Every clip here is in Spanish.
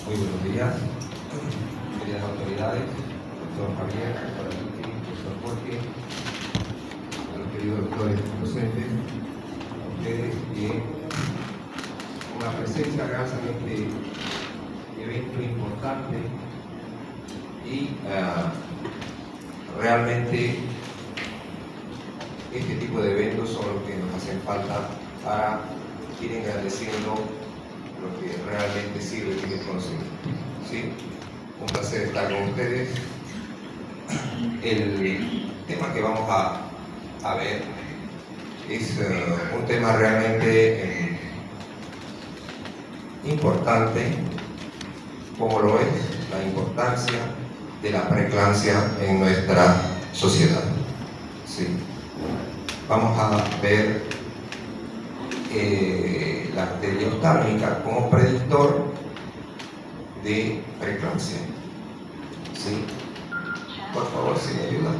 Muy buenos días, queridas autoridades, doctor Javier, doctora Luqui, doctor Jorge, a los queridos doctores docentes, a ustedes y una presencia realmente evento importante y realmente este tipo de eventos son los que nos hacen falta para ir engrandeciendo lo que realmente sirve en el conocimiento. ¿Sí? Un placer estar con ustedes. El tema que vamos a ver es un tema realmente importante, como lo es la importancia de la preeclampsia en nuestra sociedad. ¿Sí? Vamos a ver la arteria oftálmica como predictor de preeclampsia. ¿Sí? Por favor, si me ayuda.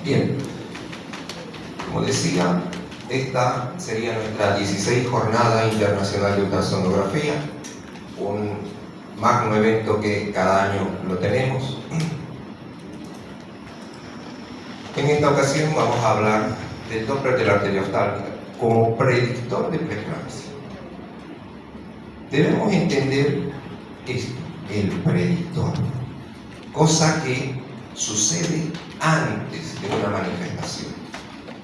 Bien, como decía, esta sería nuestra 16ª Jornada Internacional de Ultrasonografía, un magno evento que cada año lo tenemos. En esta ocasión vamos a hablar del Doppler de la arteria oftálmica como predictor de preeclampsia. Debemos entender esto, el predictor, cosa que sucede antes de una manifestación.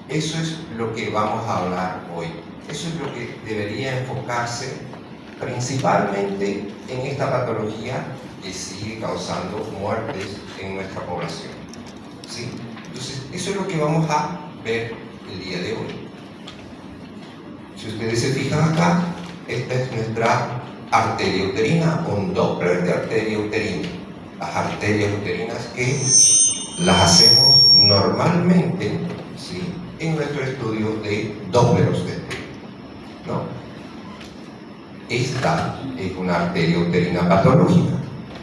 Eso es lo que vamos a hablar hoy. Eso es lo que debería enfocarse principalmente en esta patología que sigue causando muertes en nuestra población. ¿Sí? Entonces, eso es lo que vamos a ver el día de hoy. Si ustedes se fijan acá, esta es nuestra arteria uterina, un Doppler de arteria uterina. Las arterias uterinas que las hacemos normalmente, ¿sí?, en nuestro estudio de Doppler obstétrico, ¿no? Esta es una arteria uterina patológica,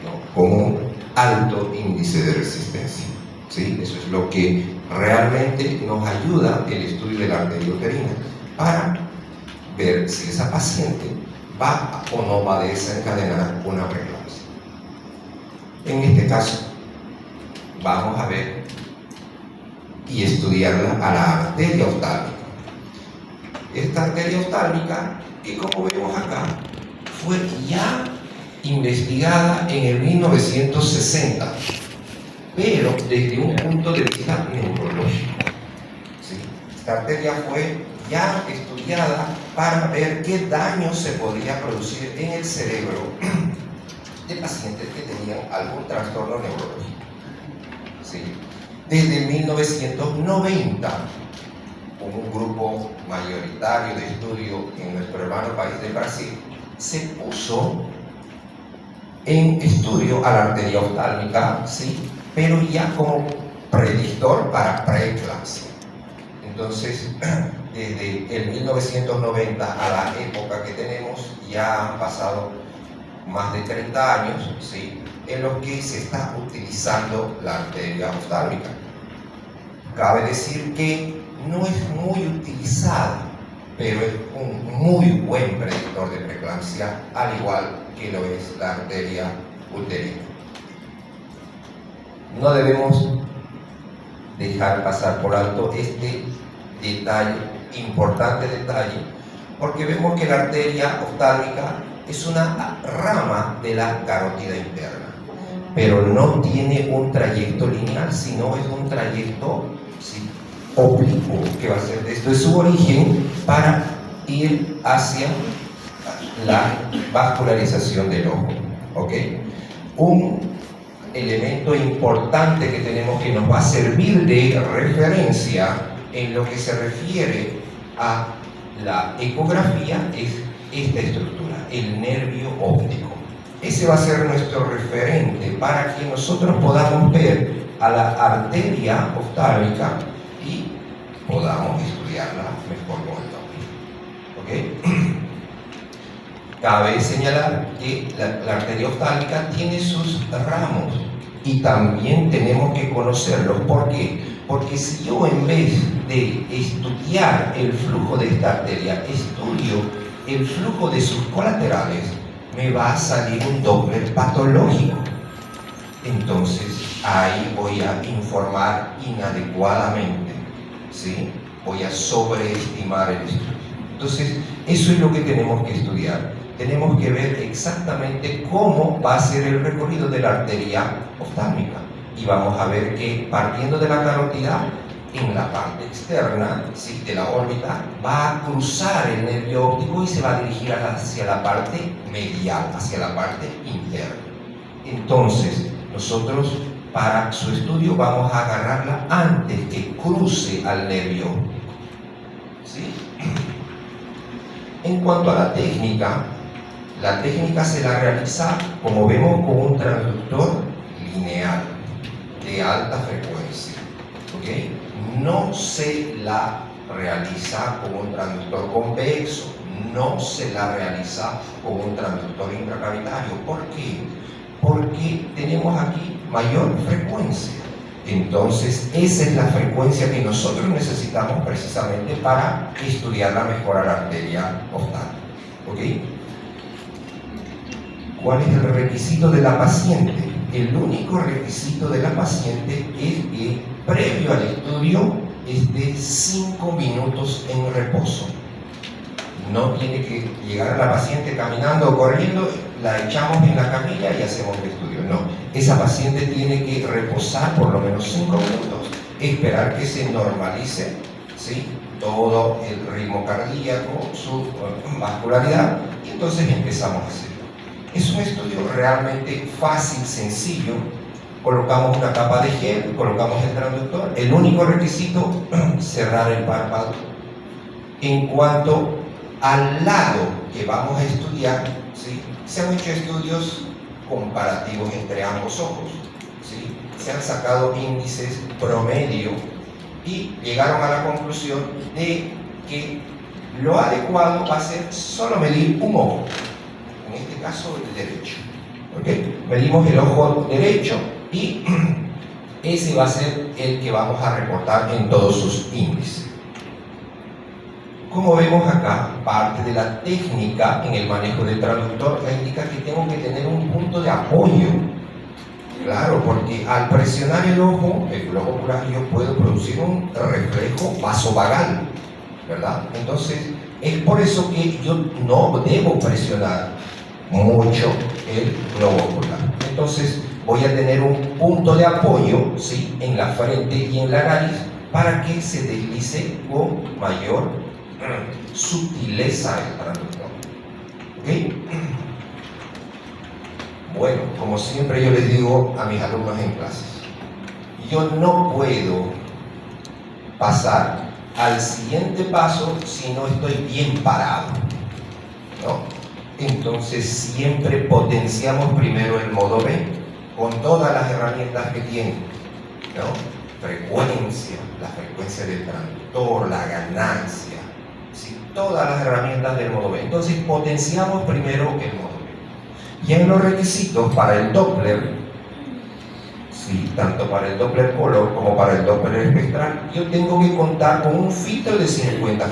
¿no?, con un alto índice de resistencia. ¿Sí? Eso es lo que realmente nos ayuda el estudio de la arteria uterina para ver si esa paciente va o no va a desencadenar una preeclampsia. En este caso, vamos a ver y estudiarla a la arteria oftálmica. Esta arteria oftálmica, que como vemos acá, fue ya investigada en el 1960. Pero desde un punto de vista neurológico. ¿Sí? Esta arteria fue ya estudiada para ver qué daño se podría producir en el cerebro de pacientes que tenían algún trastorno neurológico. ¿Sí? Desde 1990, un grupo mayoritario de estudio en nuestro hermano país de Brasil se puso en estudio a la arteria oftálmica, ¿sí?, pero ya como predictor para preeclampsia. Entonces, desde el 1990 a la época que tenemos, ya han pasado más de 30 años, ¿sí?, en los que se está utilizando la arteria oftálmica. Cabe decir que no es muy utilizada, pero es un muy buen predictor de preeclampsia, al igual que lo es la arteria uterina. No debemos dejar pasar por alto este detalle, importante detalle, porque vemos que la arteria oftálmica es una rama de la carótida interna, pero no tiene un trayecto lineal, sino es un trayecto, ¿sí?, oblicuo, que va a ser desde su origen para ir hacia la vascularización del ojo. ¿Ok? Un elemento importante que tenemos que nos va a servir de referencia en lo que se refiere a la ecografía es esta estructura, el nervio óptico. Ese va a ser nuestro referente para que nosotros podamos ver a la arteria oftálmica y podamos estudiarla mejor con el Doppler. ¿Ok? Cabe señalar que la arteria oftálmica tiene sus ramos y también tenemos que conocerlos. ¿Por qué? Porque si yo, en vez de estudiar el flujo de esta arteria, estudio el flujo de sus colaterales, me va a salir un Doppler patológico. Entonces, ahí voy a informar inadecuadamente, ¿sí? Voy a sobreestimar el estudio. Entonces, eso es lo que tenemos que estudiar. Tenemos que ver exactamente cómo va a ser el recorrido de la arteria oftálmica. Y vamos a ver que partiendo de la carótida, en la parte externa, ¿sí?, de la órbita, va a cruzar el nervio óptico y se va a dirigir hacia la parte medial, hacia la parte interna. Entonces, nosotros para su estudio vamos a agarrarla antes que cruce al nervio óptico, ¿sí? En cuanto a la técnica se la realiza, como vemos, con un transductor lineal de alta frecuencia, ¿ok? No se la realiza con un transductor convexo, no se la realiza con un transductor intracavitario. ¿Por qué? Porque tenemos aquí mayor frecuencia. Entonces, esa es la frecuencia que nosotros necesitamos precisamente para estudiar la mejora de la arteria oftálmica, ¿ok? ¿Cuál es el requisito de la paciente? El único requisito de la paciente es que previo al estudio esté 5 minutos en reposo. No tiene que llegar a la paciente caminando o corriendo, la echamos en la camilla y hacemos el estudio. No, esa paciente tiene que reposar por lo menos 5 minutos, esperar que se normalice, ¿sí?, todo el ritmo cardíaco, su vascularidad, y entonces empezamos a hacerlo. Es un estudio realmente fácil, sencillo. Colocamos una capa de gel, colocamos el transductor. El único requisito, cerrar el párpado. En cuanto al lado que vamos a estudiar, ¿sí?, se han hecho estudios comparativos entre ambos ojos, ¿sí? Se han sacado índices promedio y llegaron a la conclusión de que lo adecuado va a ser solo medir un ojo, en este caso el derecho, ¿ok? Medimos el ojo derecho y ese va a ser el que vamos a reportar en todos sus índices. Como vemos acá, parte de la técnica en el manejo del transductor me indica que tengo que tener un punto de apoyo. Claro, porque al presionar el ojo, el globo ocular, yo puedo producir un reflejo vasovagal, ¿verdad? Entonces, es por eso que yo no debo presionar mucho el globo ocular. Entonces, voy a tener un punto de apoyo, ¿sí?, en la frente y en la nariz para que se deslice con mayor sutileza el transductor, ¿ok? Bueno, como siempre yo les digo a mis alumnos en clases, yo no puedo pasar al siguiente paso si no estoy bien parado, ¿no? Entonces siempre potenciamos primero el modo B con todas las herramientas que tiene, ¿no? Frecuencia, la frecuencia del transductor, la ganancia, ¿sí?, todas las herramientas del modo B. Entonces potenciamos primero el modo B. Y en los requisitos para el Doppler, ¿sí?, tanto para el Doppler color como para el Doppler espectral, yo tengo que contar con un filtro de 50 Hz,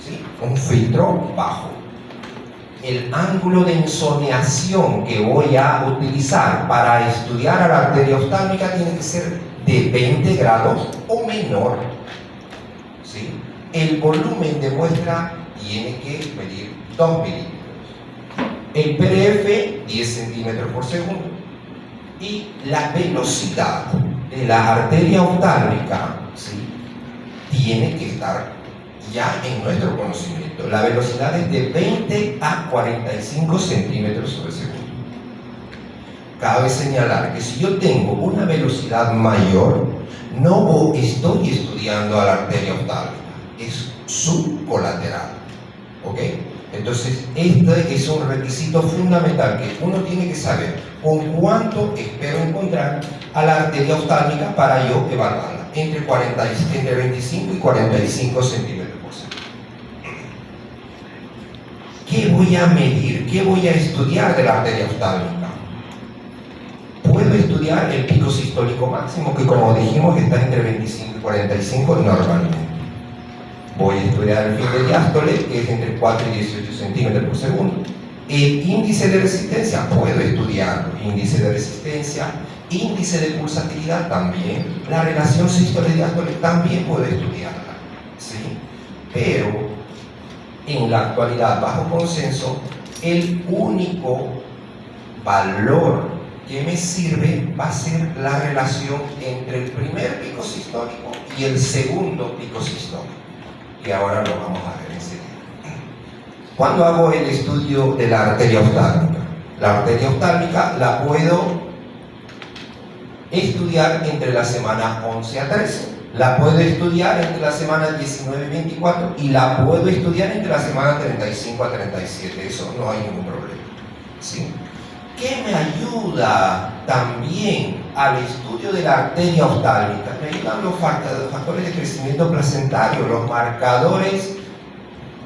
¿sí?, un filtro bajo. El ángulo de ensoñación que voy a utilizar para estudiar a la arteria oftálmica tiene que ser de 20 grados o menor, ¿sí? El volumen de muestra tiene que medir 2 milímetros. El PRF, 10 centímetros por segundo. Y la velocidad de la arteria oftálmica, ¿sí?, tiene que estar ya en nuestro conocimiento. La velocidad es de 20 a 45 centímetros sobre segundo. Cabe señalar que si yo tengo una velocidad mayor, no estoy estudiando a la arteria oftálmica, es subcolateral, ¿ok? Entonces, este es un requisito fundamental que uno tiene que saber con cuánto espero encontrar a la arteria oftálmica para yo evaluarla, entre 25 y 45 centímetros por segundo. ¿Qué voy a medir? ¿Qué voy a estudiar de la arteria oftálmica? Puedo estudiar estudiar el pico sistólico máximo, que como dijimos está entre 25 y 45 normalmente. Voy a estudiar el fin de diástole, que es entre 4 y 18 centímetros por segundo. El índice de resistencia, puedo estudiarlo. Índice de resistencia, índice de pulsatilidad también. La relación sístole-diástole también puedo estudiarla, ¿sí? Pero en la actualidad, bajo consenso, el único valor que me sirve va a ser la relación entre el primer pico sistólico y el segundo pico sistólico, que ahora lo vamos a ver enseguida. Cuando hago el estudio de la arteria oftálmica, la arteria oftálmica la puedo estudiar entre la semana 11 a 13, la puedo estudiar entre la semana 19 y 24 y la puedo estudiar entre la semana 35 a 37, eso no hay ningún problema, ¿sí? ¿Qué me ayuda también al estudio de la arteria oftálmica? Me ayudan los factores de crecimiento placentario, los marcadores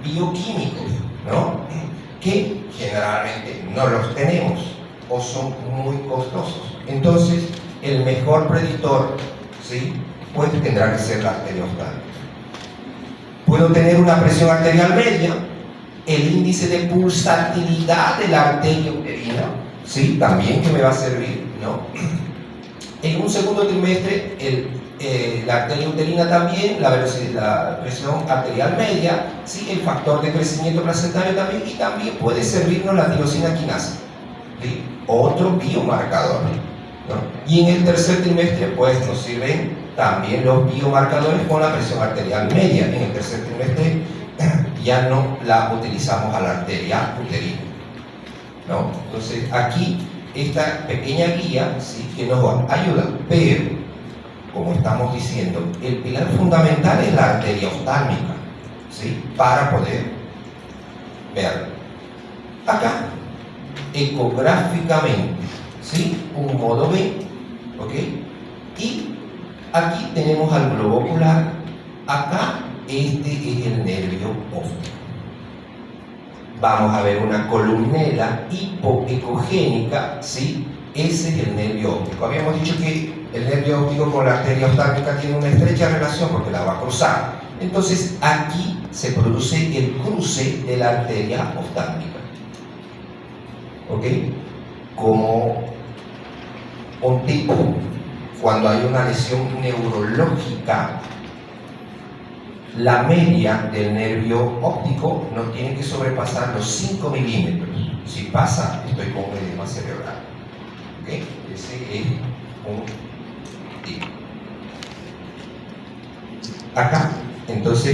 bioquímicos, ¿no? Que generalmente no los tenemos o son muy costosos. Entonces, el mejor predictor, ¿sí?, pues tendrá que ser la arteria oftálmica. Puedo tener una presión arterial media, el índice de pulsatilidad de la arteria uterina, ¿sí?, también que me va a servir, ¿no? En un segundo trimestre, la arteria uterina también, la presión arterial media, ¿sí?, el factor de crecimiento placentario también, y también puede servirnos la tirosina quinasa, ¿sí?, otro biomarcador, ¿no? Y en el tercer trimestre, pues nos sirven también los biomarcadores con la presión arterial media. En el tercer trimestre ya no la utilizamos a la arteria uterina, ¿no? Entonces aquí esta pequeña guía, ¿sí?, que nos ayuda, pero como estamos diciendo, el pilar fundamental es la arteria oftálmica, ¿sí?, para poder verlo. Acá, ecográficamente, ¿sí?, un modo B, ¿ok? Y aquí tenemos al globo ocular, acá este es el nervio óptico. Vamos a ver una columnela hipoecogénica, ¿sí? Ese es el nervio óptico. Habíamos dicho que el nervio óptico con la arteria oftálmica tiene una estrecha relación porque la va a cruzar. Entonces aquí se produce el cruce de la arteria oftálmica, ¿ok? Como un tipo, cuando hay una lesión neurológica, la media del nervio óptico no tiene que sobrepasar los 5 milímetros. Si pasa, estoy con un edema cerebral, ¿ok? Ese es un tipo. Acá, entonces,